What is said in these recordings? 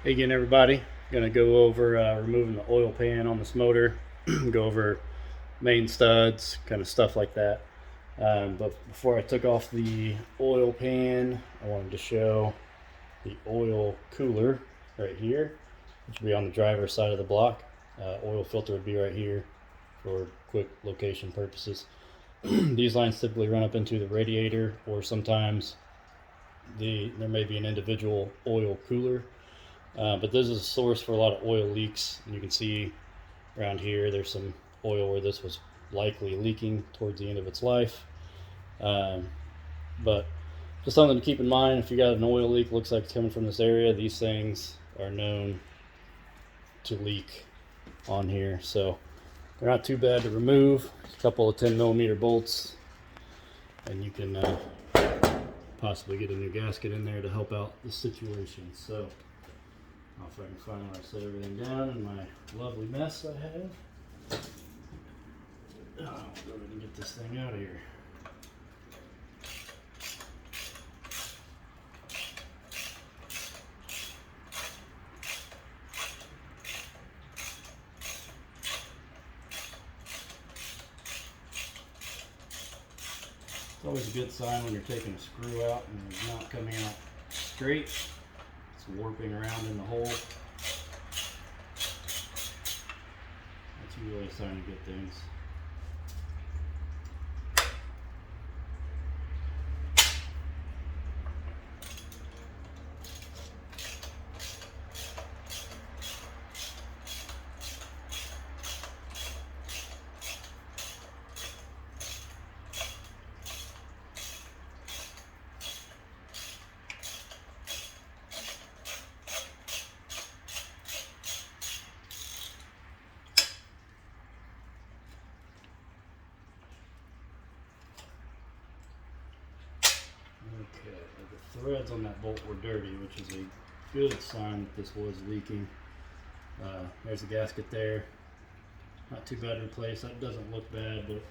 Hey again, everybody. Going to go over removing the oil pan on this motor, go over main studs, kind of stuff like that. But before I took off the oil pan, I wanted to show the oil cooler right here, which would be on the driver's side of the block. Oil filter would be right here for quick location purposes. These lines typically run up into the radiator, or sometimes there may be an individual oil cooler. But this is a source for a lot of oil leaks. And you can see around here there's some oil where this was likely leaking towards the end of its life. But just something to keep in mind, if you got an oil leak, looks like it's coming from this area, these things are known to leak on here. So they're not too bad to remove. A couple of 10mm bolts, and you can possibly get a new gasket in there to help out the situation. So if I can find where I set everything down in my lovely mess I have. I'll go ahead and get this thing out of here. It's always a good sign when you're taking a screw out and it's not coming out straight. It's warping around in the hole. That's usually a sign of good things. Okay, the threads on that bolt were dirty, which is a good sign that this was leaking. There's a gasket there. Not too bad to replace. That doesn't look bad, but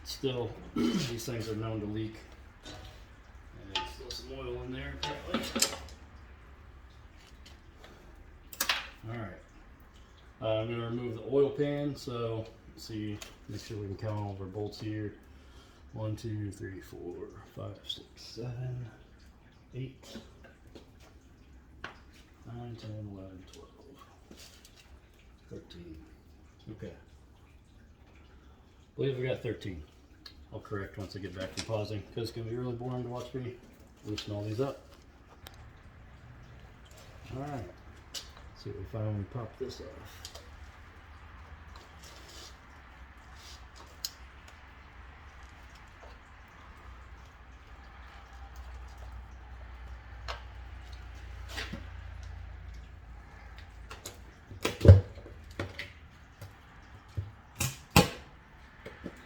still, these things are known to leak. And there's still some oil in there, apparently. Alright. I'm going to remove the oil pan, so see, make sure we can count all of our bolts here. 1, 2, 3, 4, 5, 6, 7, 8, 9, 10, 11, 12, 13. Okay. I believe we got 13. I'll correct once I get back from pausing, because it's going to be really boring to watch me loosen all these up. Alright. See what we find when we pop this off.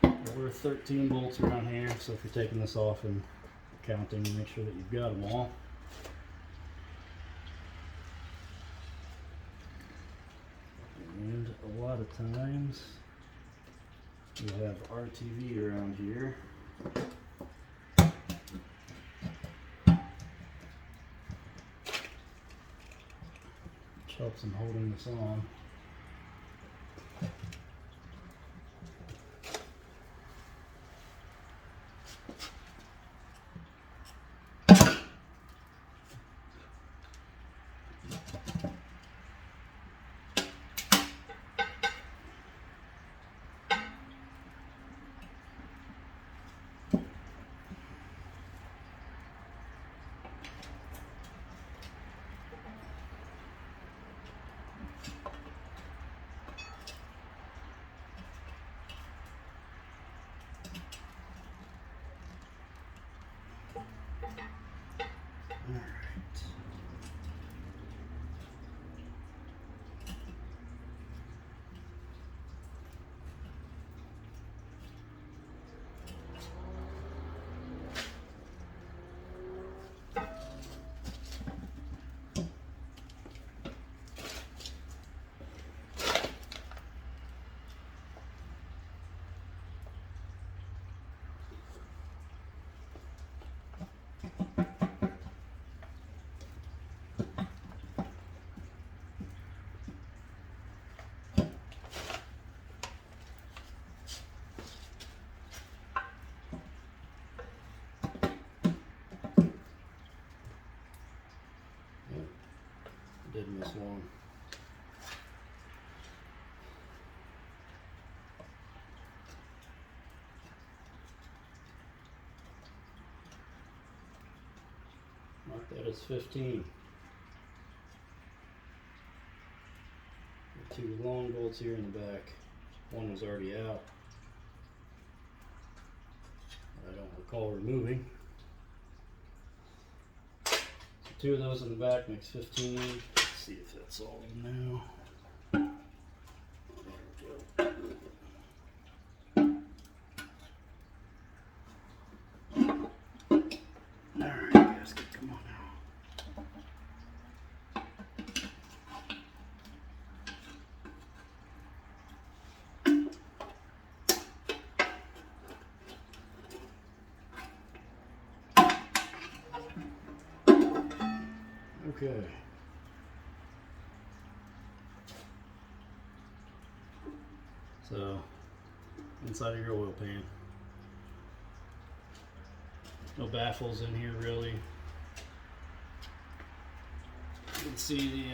There were 13 bolts around here, so if you're taking this off and counting, make sure that you've got them all. And a lot of times you have RTV around here. Which helps in holding this on. Did miss one. Mark that as 15. Got 2 long bolts here in the back. One was already out. I don't recall removing. So 2 of those in the back makes 15. Let's see if that's all in now. There we go. Alright, gasket, come on now. Okay. So, inside of your oil pan. No baffles in here really. You can see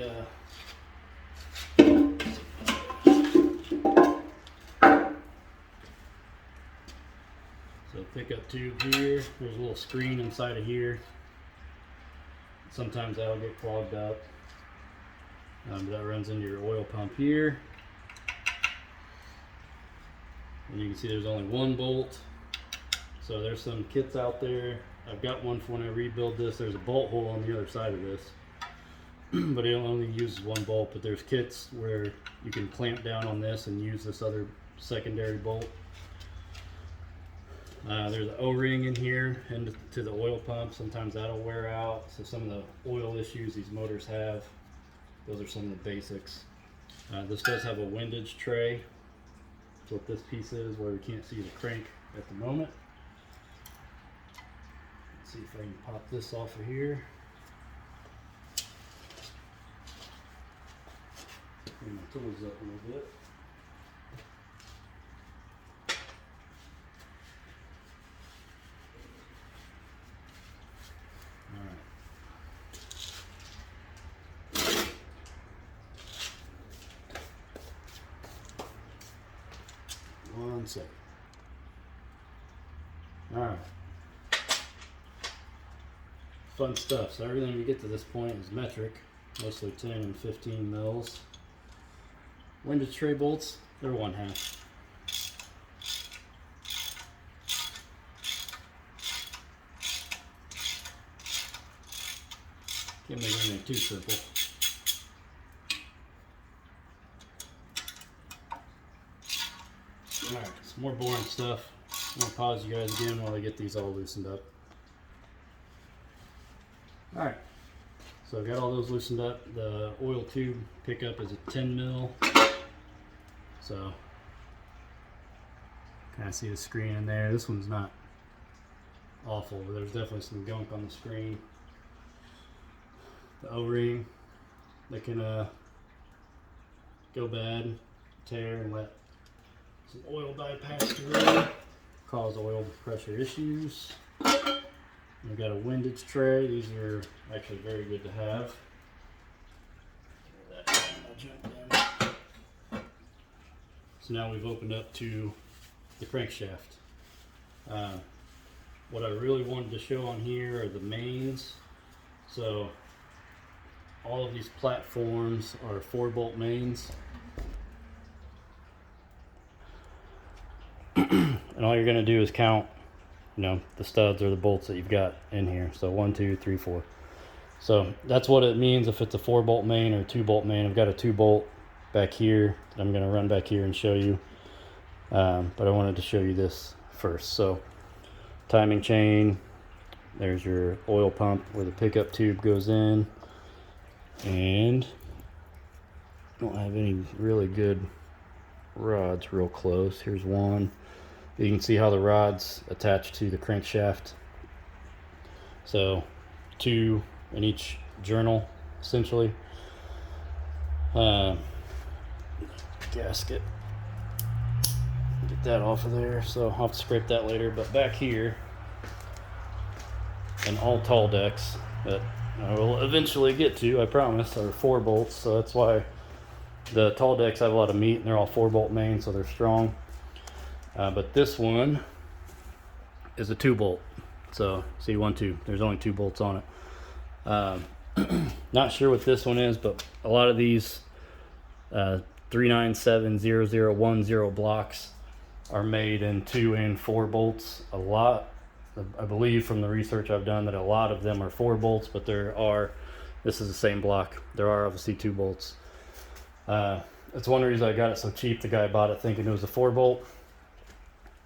so pickup tube here. There's a little screen inside of here. Sometimes that'll get clogged up. But that runs into your oil pump here. And you can see there's only 1 bolt. So there's some kits out there. I've got one for when I rebuild this. There's a bolt hole on the other side of this. But it only uses 1 bolt. But there's kits where you can clamp down on this and use this other secondary bolt. There's an O-ring in here into the oil pump. Sometimes that'll wear out. So some of the oil issues these motors have, those are some of the basics. This does have a windage tray. That's what this piece is, where we can't see the crank at the moment. Let's see if I can pop this off of here. Bring my tools up a little bit. One second. Alright. Fun stuff. So everything we get to this point is metric. Mostly 10 and 15 mils. Windage tray bolts, they're 1/2. Can't make anything too simple. Alright, some more boring stuff. I'm going to pause you guys again while I get these all loosened up. Alright, so I've got all those loosened up. The oil tube pickup is a 10 mil. So, kind of see the screen in there. This one's not awful, but there's definitely some gunk on the screen. The O-ring, that can go bad, tear, and let some oil bypass through, cause oil pressure issues. We've got a windage tray. These are actually very good to have. So now we've opened up to the crankshaft. What I really wanted to show on here are the mains. So all of these platforms are 4-bolt mains. And all you're going to do is count, the studs or the bolts that you've got in here. So 1, 2, 3, 4. So that's what it means if it's a 4-bolt main or a 2-bolt main. I've got a 2-bolt back here that I'm going to run back here and show you. But I wanted to show you this first. So timing chain, there's your oil pump where the pickup tube goes in. And I don't have any really good rods real close. Here's one. You can see how the rod's attached to the crankshaft. So 2 in each journal, essentially. Gasket. Get that off of there. So I'll have to scrape that later. But back here, and all tall decks, but I will eventually get to, I promise, are 4 bolts. So that's why the tall decks have a lot of meat, and they're all 4-bolt main, so they're strong. But this one is a 2-bolt. So see, 1, 2. There's only 2 bolts on it. Not sure what this one is, but a lot of these 3970010 blocks are made in 2 and 4 bolts. A lot, I believe from the research I've done, that a lot of them are 4 bolts, but this is the same block. There are obviously 2 bolts. That's one reason I got it so cheap. The guy bought it thinking it was a 4-bolt.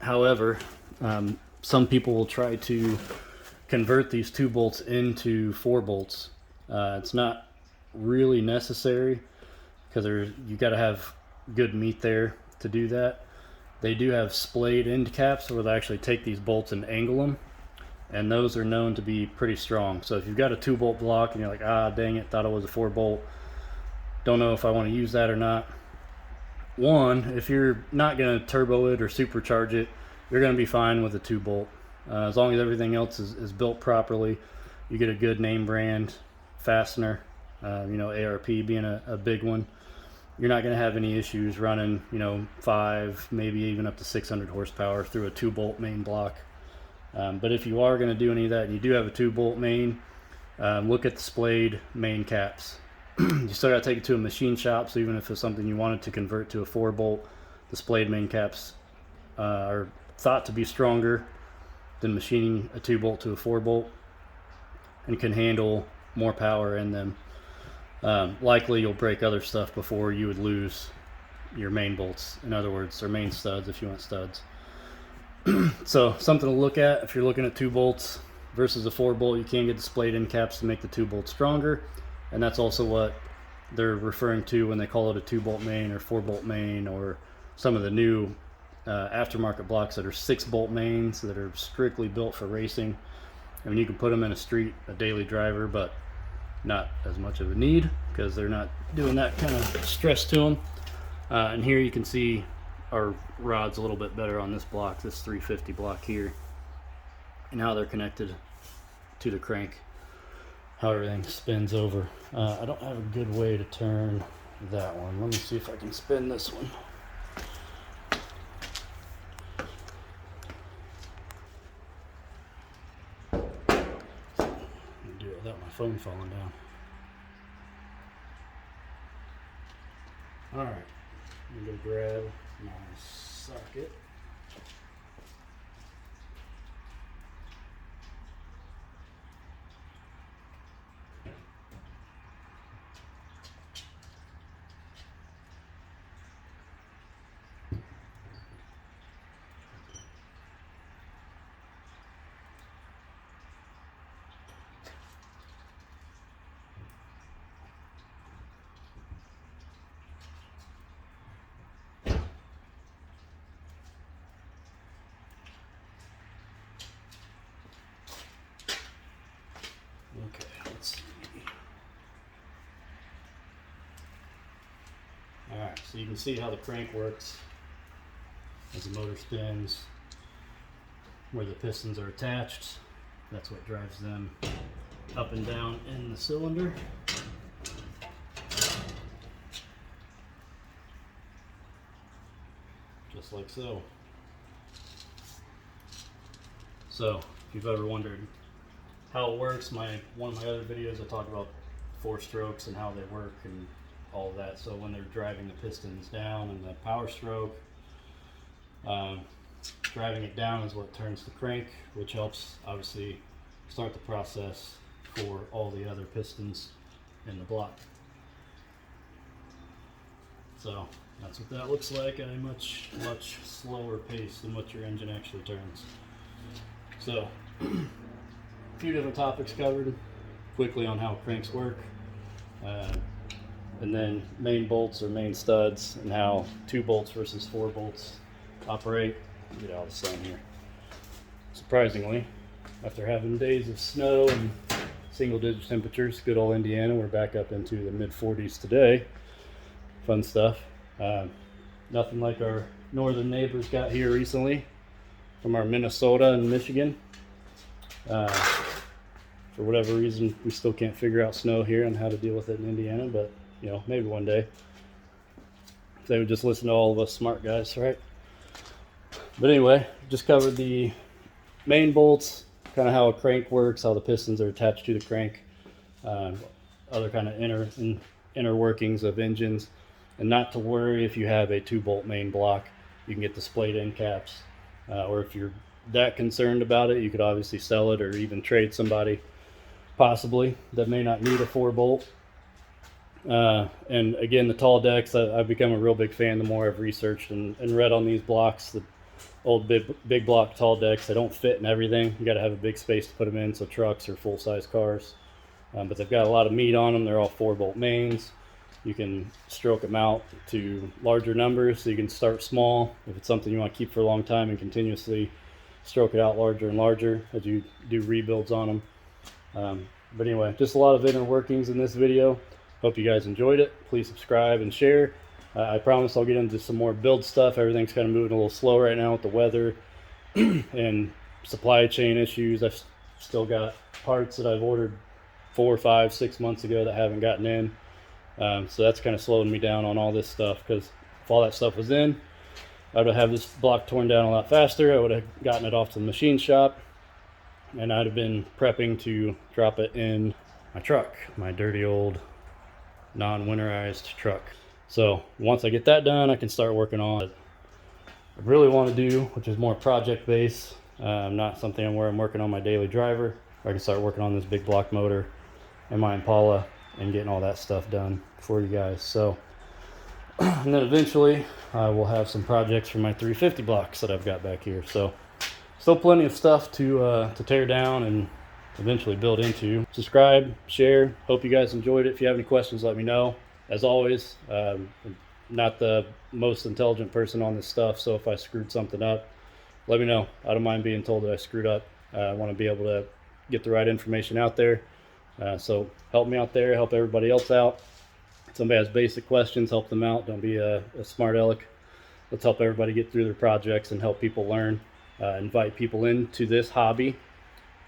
However, some people will try to convert these 2 bolts into 4 bolts. It's not really necessary, because you got to have good meat there to do that. They do have splayed end caps where they actually take these bolts and angle them, and those are known to be pretty strong. So if you've got a 2-bolt block and you're like, ah, dang it, thought it was a 4-bolt, don't know if I want to use that or not. One, if you're not going to turbo it or supercharge it, you're going to be fine with a 2-bolt. As long as everything else is built properly, you get a good name brand fastener, ARP being a big one. You're not going to have any issues running, 5, maybe even up to 600 horsepower through a 2-bolt main block. But if you are going to do any of that and you do have a 2-bolt main, look at the splayed main caps. You still got to take it to a machine shop, so even if it's something you wanted to convert to a 4-bolt, the splayed main caps are thought to be stronger than machining a 2-bolt to a 4-bolt and can handle more power in them. Likely you'll break other stuff before you would lose your main bolts. In other words, or main studs if you want studs. So something to look at if you're looking at 2 bolts versus a 4-bolt. You can get the splayed end caps to make the 2 bolts stronger, and that's also what they're referring to when they call it a 2-bolt main or 4-bolt main, or some of the new aftermarket blocks that are 6-bolt mains that are strictly built for racing. I mean, you can put them in a daily driver, but not as much of a need because they're not doing that kind of stress to them. And here you can see our rod's a little bit better on this block, this 350 block here, and how they're connected to the crank, how everything spins over. I don't have a good way to turn that one. Let me see if I can spin this one. Do it without my phone falling down. All right, I'm gonna grab my socket. Okay, let's see. Alright, so you can see how the crank works as the motor spins, where the pistons are attached. That's what drives them up and down in the cylinder. Just like so. So, if you've ever wondered how it works, one of my other videos I talk about 4 strokes and how they work and all of that. So when they're driving the pistons down in the power stroke, driving it down is what turns the crank, which helps obviously start the process for all the other pistons in the block. So that's what that looks like at a much slower pace than what your engine actually turns. So a few different topics covered quickly on how cranks work, and then main bolts or main studs and how 2 bolts versus 4 bolts operate. Get out of the sun here. Surprisingly, after having days of snow and single-digit temperatures, good old Indiana, we're back up into the mid-40s today. Fun stuff. Nothing like our northern neighbors got here recently from our Minnesota and Michigan. For For whatever reason, we still can't figure out snow here and how to deal with it in Indiana, but you know, maybe one day. They would just listen to all of us smart guys, right? But anyway, just covered the main bolts, kind of how a crank works, how the pistons are attached to the crank, other kind of inner workings of engines, and not to worry if you have a 2-bolt main block. You can get the splayed end caps, or if you're that concerned about it, you could obviously sell it or even trade somebody possibly that may not need a 4-bolt. And again, the tall decks, I've become a real big fan the more I've researched and read on these blocks. The old big block tall decks, they don't fit in everything. You got to have a big space to put them in, so trucks or full-size cars. But they've got a lot of meat on them. They're all 4-bolt mains. You can stroke them out to larger numbers, so you can start small if it's something you want to keep for a long time and continuously stroke it out larger and larger as you do rebuilds on them. But anyway, just a lot of inner workings in this video. Hope you guys enjoyed it. Please subscribe and share. I promise I'll get into some more build stuff. Everything's kind of moving a little slow right now with the weather and supply chain issues. I've still got parts that I've ordered 4, 5, 6 months ago that haven't gotten in. So that's kind of slowing me down on all this stuff, because if all that stuff was in, I would have this block torn down a lot faster. I would have gotten it off to the machine shop, and I'd have been prepping to drop it in my truck, my dirty old non-winterized truck. So once I get that done, I can start working on what I really want to do, which is more project based, not something where I'm working on my daily driver. I can start working on this big block motor and my Impala and getting all that stuff done for you guys. So and then eventually I will have some projects for my 350 blocks that I've got back here. So still plenty of stuff to tear down and eventually build into. Subscribe, share. Hope you guys enjoyed it. If you have any questions, let me know. As always, I'm not the most intelligent person on this stuff, so if I screwed something up, let me know. I don't mind being told that I screwed up. I want to be able to get the right information out there. So help me out there, help everybody else out. If somebody has basic questions, help them out. Don't be a smart aleck. Let's help everybody get through their projects and help people learn. Invite people into this hobby,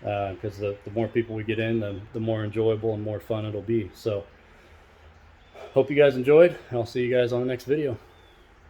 because the more people we get in, the more enjoyable and more fun it'll be. So hope you guys enjoyed, and I'll see you guys on the next video.